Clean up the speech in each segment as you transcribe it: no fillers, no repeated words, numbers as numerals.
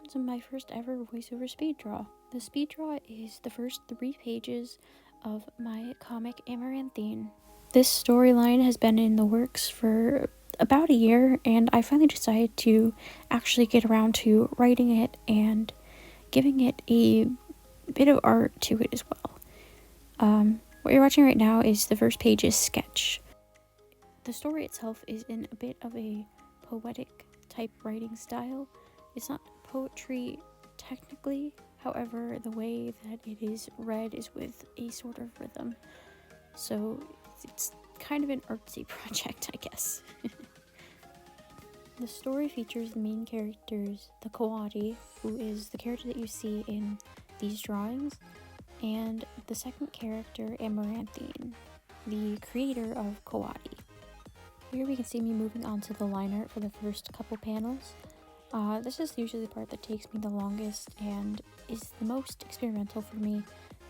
to my first ever voiceover speed draw. The speed draw is the first 3 pages of my comic Amaranthine. This storyline has been in the works for about a year, and I finally decided to actually get around to writing it and giving it a bit of art to it as well. What you're watching right now is the first page's sketch. The story itself is in a bit of a poetic type writing style. It's not poetry technically, however, the way that it is read is with a sort of rhythm. So it's kind of an artsy project, I guess. The story features the main characters, the Kawadi, who is the character that you see in these drawings, and the second character, Amaranthine, the creator of Kawadi. Here we can see me moving on to the line art for the first couple panels. This is usually the part that takes me the longest and is the most experimental for me,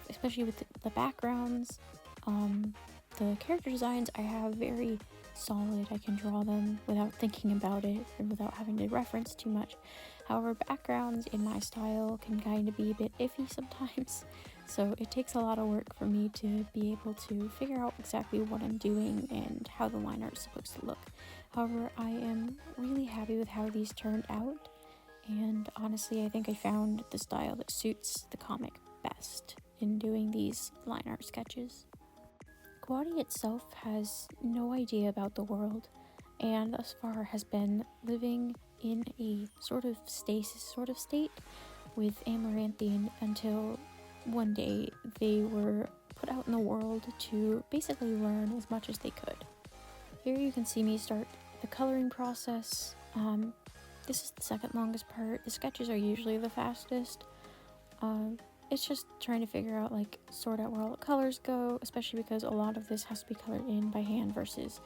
especially with the backgrounds. The character designs I have very solid. I can draw them without thinking about it and without having to reference too much. However, backgrounds in my style can kind of be a bit iffy sometimes, so it takes a lot of work for me to be able to figure out exactly what I'm doing and how the line art is supposed to look. However, I am really happy with how these turned out, and honestly, I think I found the style that suits the comic best in doing these line art sketches. Kawadi itself has no idea about the world, and thus far has been living in a sort of stasis sort of state with Amaranthine until one day they were put out in the world to basically learn as much as they could. Here you can see me start the coloring process. This is the second longest part. The sketches are usually the fastest. It's just trying to figure out, sort out where all the colors go, especially because a lot of this has to be colored in by hand versus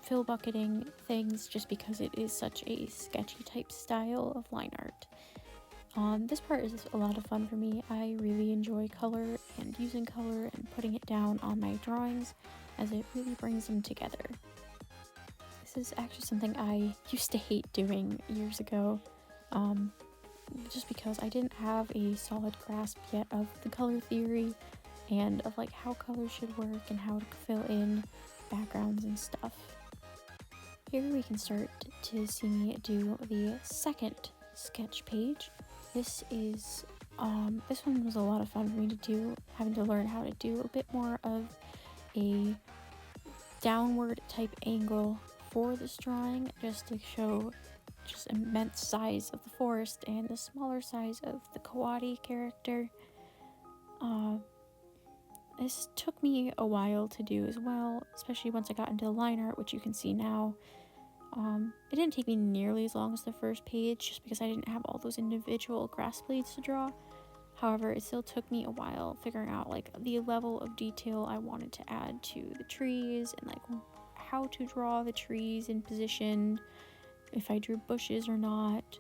fill bucketing things, just because it is such a sketchy type style of line art. This part is a lot of fun for me. I really enjoy color and using color and putting it down on my drawings, as it really brings them together. This is actually something I used to hate doing years ago. Just because I didn't have a solid grasp yet of the color theory and of how colors should work and how to fill in backgrounds and stuff. Here we can start to see me do the second sketch page. This one was a lot of fun for me to do, having to learn how to do a bit more of a downward type angle for this drawing, just to show just immense size of the forest and the smaller size of the Kawadi character. This took me a while to do as well, especially once I got into the line art, which you can see now. It didn't take me nearly as long as the first page, just because I didn't have all those individual grass blades to draw. However, it still took me a while figuring out the level of detail I wanted to add to the trees, and how to draw the trees in position, if I drew bushes or not.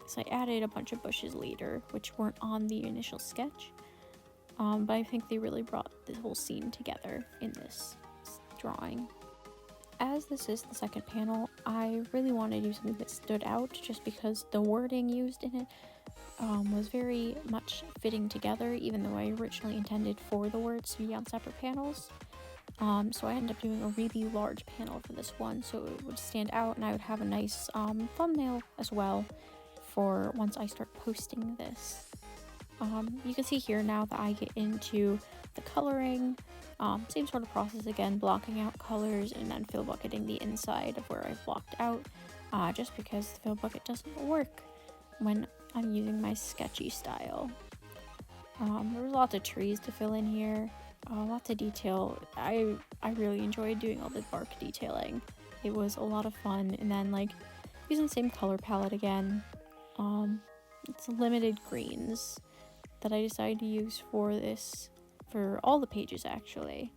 So I added a bunch of bushes later, which weren't on the initial sketch. But I think they really brought the whole scene together in this drawing. As this is the second panel, I really wanted to do something that stood out, just because the wording used in it was very much fitting together, even though I originally intended for the words to be on separate panels. So I ended up doing a really large panel for this one, so it would stand out and I would have a nice thumbnail as well for once I start posting this. You can see here now that I get into the coloring, same sort of process again, blocking out colors and then fill bucketing the inside of where I've blocked out, just because the fill bucket doesn't work when I'm using my sketchy style. There's lots of trees to fill in here. Lots of detail. I really enjoyed doing all the bark detailing. It was a lot of fun, and then using the same color palette again. It's limited greens that I decided to use for this, for all the pages actually.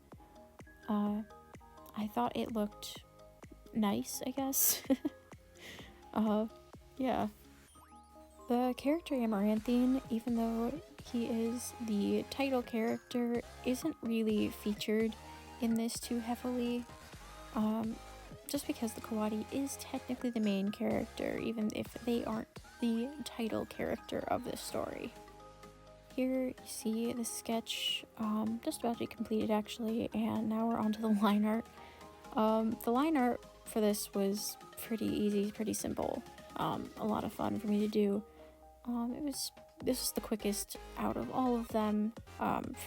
I thought it looked nice, I guess. Yeah. The character Amaranthine, even though he is the title character, isn't really featured in this too heavily. just because the Kawadi is technically the main character, even if they aren't the title character of this story. Here you see the sketch just about to be completed actually, and now we're on to the line art. The line art for this was pretty easy, pretty simple, a lot of fun for me to do. This is the quickest out of all of them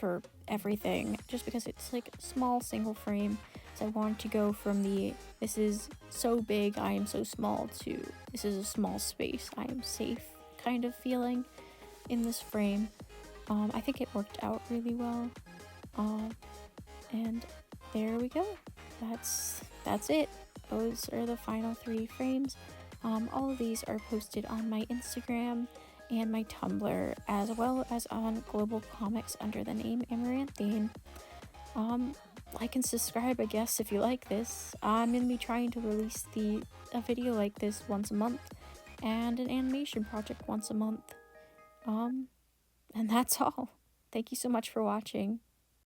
for everything, just because it's like small single frame. So I wanted to go from the this is so big I am so small to this is a small space I am safe kind of feeling in this frame. I think it worked out really well, and there we go. That's it. Those are the final 3 frames. All of these are posted on my Instagram and my Tumblr, as well as on Global Comics under the name Amaranthine. Like and subscribe, I guess, if you like this. I'm gonna be trying to release a video like this once a month, and an animation project once a month. And that's all. Thank you so much for watching.